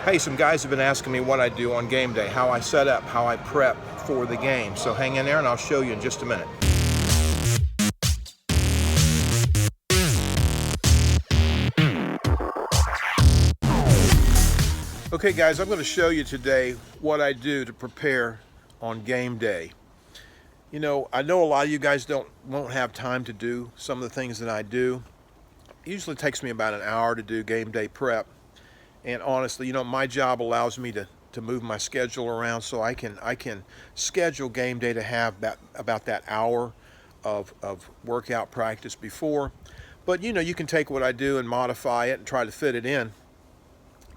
Hey, some guys have been asking me what I do on game day, how I set up, how I prep for the game. So hang in there and I'll show you in just a minute. Okay guys, I'm going to show you today what I do to prepare on game day. You know, I know a lot of you guys won't have time to do some of the things that I do. It usually takes me about an hour to do game day prep. And honestly, you know, my job allows me to move my schedule around so I can schedule game day to have about that hour of workout practice before. But you know, you can take what I do and modify it and try to fit it in.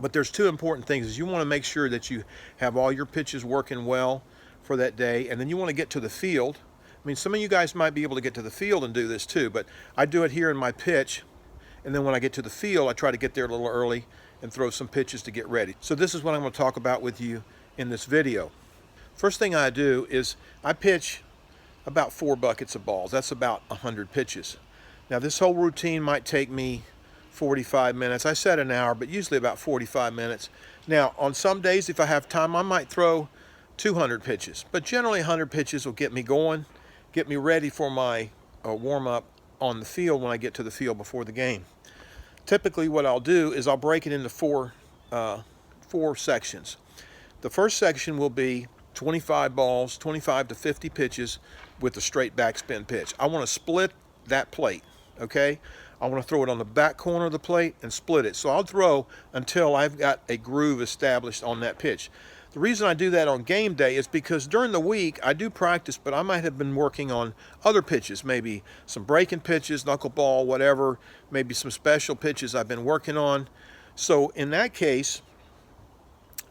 But there's two important things. Is you want to make sure that you have all your pitches working well for that day, and then you want to get to the field. I mean, some of you guys might be able to get to the field and do this too, but I do it here in my pitch, and then when I get to the field, I try to get there a little early and throw some pitches to get ready. So this is what I'm going to talk about with you in this video. First thing I do is I pitch about 4 buckets of balls. That's about 100 pitches. Now this whole routine might take me 45 minutes. I said an hour, but usually about 45 minutes. Now on some days, if I have time, I might throw 200 pitches, but generally 100 pitches will get me going, get me ready for my warm-up on the field when I get to the field before the game. Typically what I'll do is I'll break it into four sections. The first section will be 25 balls, 25 to 50 pitches with a straight backspin pitch. I want to split that plate, okay? I want to throw it on the back corner of the plate and split it. So I'll throw until I've got a groove established on that pitch. The reason I do that on game day is because during the week I do practice, but I might have been working on other pitches, maybe some breaking pitches, knuckleball, whatever, maybe some special pitches I've been working on. So in that case,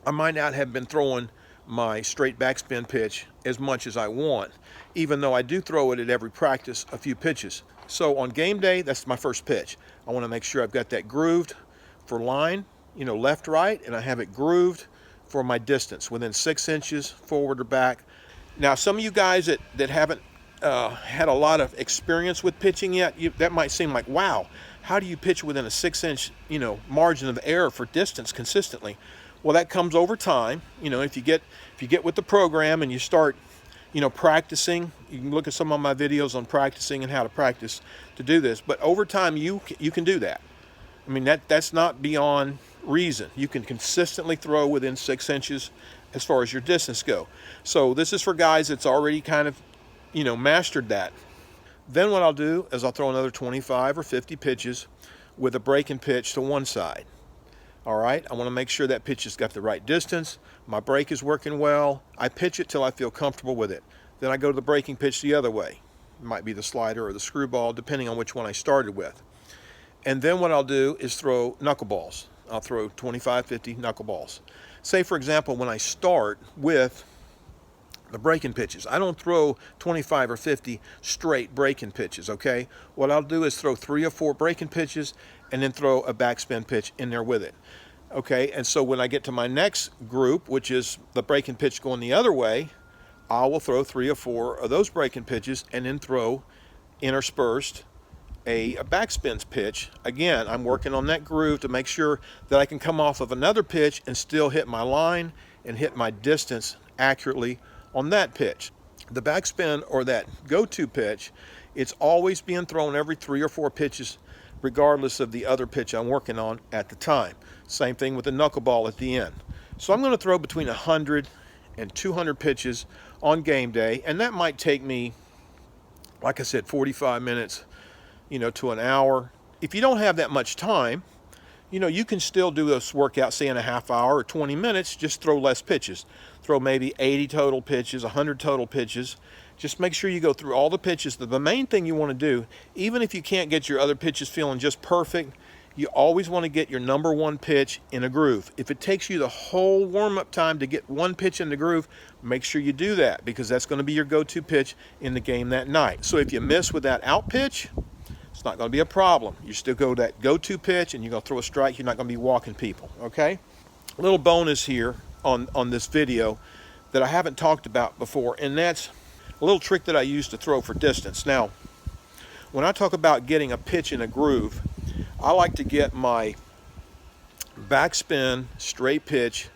I might not have been throwing my straight backspin pitch as much as I want, even though I do throw it at every practice a few pitches. So on game day, that's my first pitch. I want to make sure I've got that grooved for line, you know, left, right, and I have it grooved for my distance within 6 inches forward or back. Now some of you guys that haven't had a lot of experience with pitching yet, that might seem like, wow, how do you pitch within a 6-inch margin of error for distance consistently? Well, that comes over time. You know, if you get with the program and you start practicing, you can look at some of my videos on practicing and how to practice to do this, but over time you can do that. I mean, that's not beyond reason. You can consistently throw within 6 inches as far as your distance go. So this is for guys that's already kind of mastered that. Then what I'll do is I'll throw another 25 or 50 pitches with a breaking pitch to one side. All right, I want to make sure that pitch has got the right distance, my break is working well. I pitch it till I feel comfortable with it. Then I go to the breaking pitch the other way. It might be the slider or the screwball, depending on which one I started with. And then what I'll do is throw knuckleballs. I'll throw 25, 50 knuckleballs. Say, for example, when I start with the breaking pitches, I don't throw 25 or 50 straight breaking pitches, okay? What I'll do is throw 3 or 4 breaking pitches and then throw a backspin pitch in there with it, okay? And so when I get to my next group, which is the breaking pitch going the other way, I will throw 3 or 4 of those breaking pitches and then throw interspersed a backspin pitch. Again, I'm working on that groove to make sure that I can come off of another pitch and still hit my line and hit my distance accurately on that pitch. The backspin, or that go-to pitch, it's always being thrown every 3 or 4 pitches regardless of the other pitch I'm working on at the time. Same thing with the knuckleball at the end. So I'm going to throw between 100 and 200 pitches on game day, and that might take me, like I said, 45 minutes to an hour. If you don't have that much time, you can still do this workout, say in a half hour or 20 minutes, just throw less pitches. Throw maybe 80 total pitches, 100 total pitches. Just make sure you go through all the pitches. The main thing you want to do, even if you can't get your other pitches feeling just perfect, you always want to get your number one pitch in a groove. If it takes you the whole warm-up time to get one pitch in the groove, make sure you do that, because that's going to be your go-to pitch in the game that night. So if you miss with that out pitch, it's not going to be a problem. You still go that go-to pitch and you're going to throw a strike. You're not going to be walking people, okay? A little bonus here on this video that I haven't talked about before, and that's a little trick that I use to throw for distance. Now, when I talk about getting a pitch in a groove, I like to get my backspin, straight pitch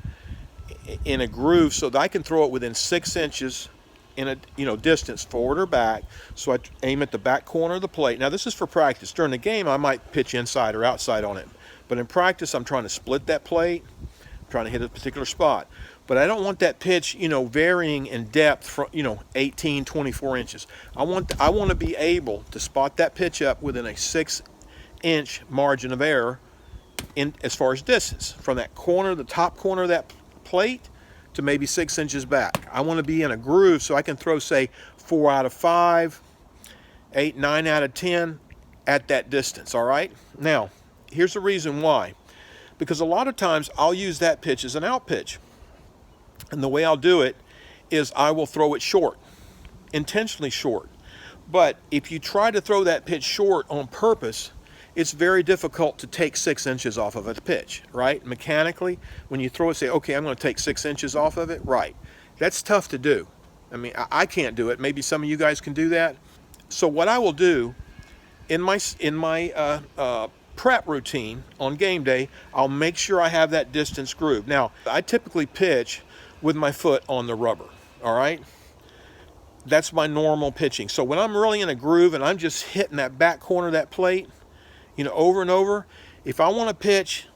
in a groove so that I can throw it within 6 inches in a distance, forward or back. So I aim at the back corner of the plate. Now this is for practice. During the game I might pitch inside or outside on it, but in practice I'm trying to split that plate, I'm trying to hit a particular spot. But I don't want that pitch, varying in depth from, 18, 24 inches. I want to be able to spot that pitch up within a 6-inch margin of error in as far as distance, from that corner, the top corner of that plate, to maybe 6 inches back. I want to be in a groove so I can throw, say, 4 out of 5, 8, 9 out of 10 at that distance, all right? Now, here's the reason why. Because a lot of times I'll use that pitch as an out pitch. And the way I'll do it is I will throw it short, intentionally short. But if you try to throw that pitch short on purpose, it's very difficult to take 6 inches off of a pitch, right? Mechanically, when you throw it, say, okay, I'm going to take 6 inches off of it, right? That's tough to do. I mean, I can't do it. Maybe some of you guys can do that. So what I will do in my prep routine on game day, I'll make sure I have that distance groove. Now, I typically pitch with my foot on the rubber, all right? That's my normal pitching. So when I'm really in a groove and I'm just hitting that back corner of that plate, over and over, if I want to pitch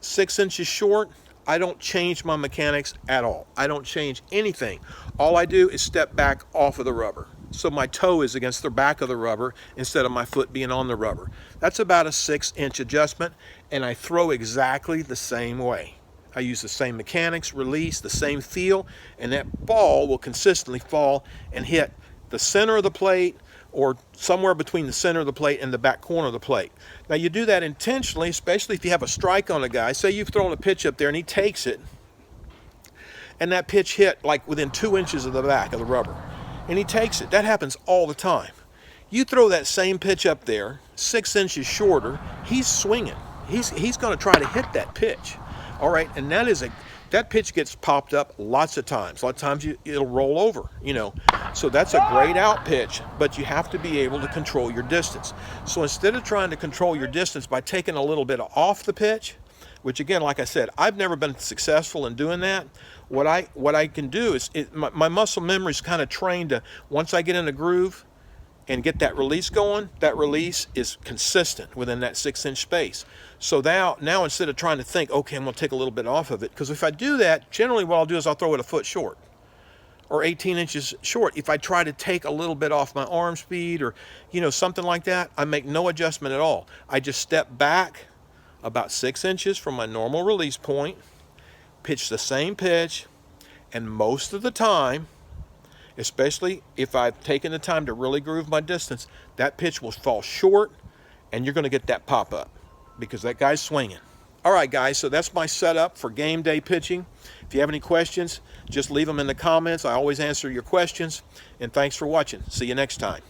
6 inches short, I don't change my mechanics at all. I don't change anything. All I do is step back off of the rubber. So my toe is against the back of the rubber instead of my foot being on the rubber. That's about a 6-inch adjustment, and I throw exactly the same way. I use the same mechanics, release, the same feel, and that ball will consistently fall and hit the center of the plate or somewhere between the center of the plate and the back corner of the plate. Now you do that intentionally, especially if you have a strike on a guy. Say you've thrown a pitch up there and he takes it, and that pitch hit like within 2 inches of the back of the rubber, and he takes it. That happens all the time. You throw that same pitch up there, 6 inches shorter, he's swinging. He's going to try to hit that pitch. All right, and that pitch gets popped up lots of times. A lot of times it'll roll over, So that's a great out pitch, but you have to be able to control your distance. So instead of trying to control your distance by taking a little bit off the pitch, which again, like I said, I've never been successful in doing that. What I can do is, my muscle memory is kind of trained to, once I get in a groove and get that release going, that release is consistent within that 6-inch space. So now instead of trying to think, okay, I'm going to take a little bit off of it, because if I do that, generally what I'll do is I'll throw it a foot short or 18 inches short. If I try to take a little bit off my arm speed or, something like that, I make no adjustment at all. I just step back about 6 inches from my normal release point, pitch the same pitch, and most of the time, especially if I've taken the time to really groove my distance, that pitch will fall short and you're going to get that pop up because that guy's swinging. All right, guys, so that's my setup for game day pitching. If you have any questions, just leave them in the comments. I always answer your questions, and thanks for watching. See you next time.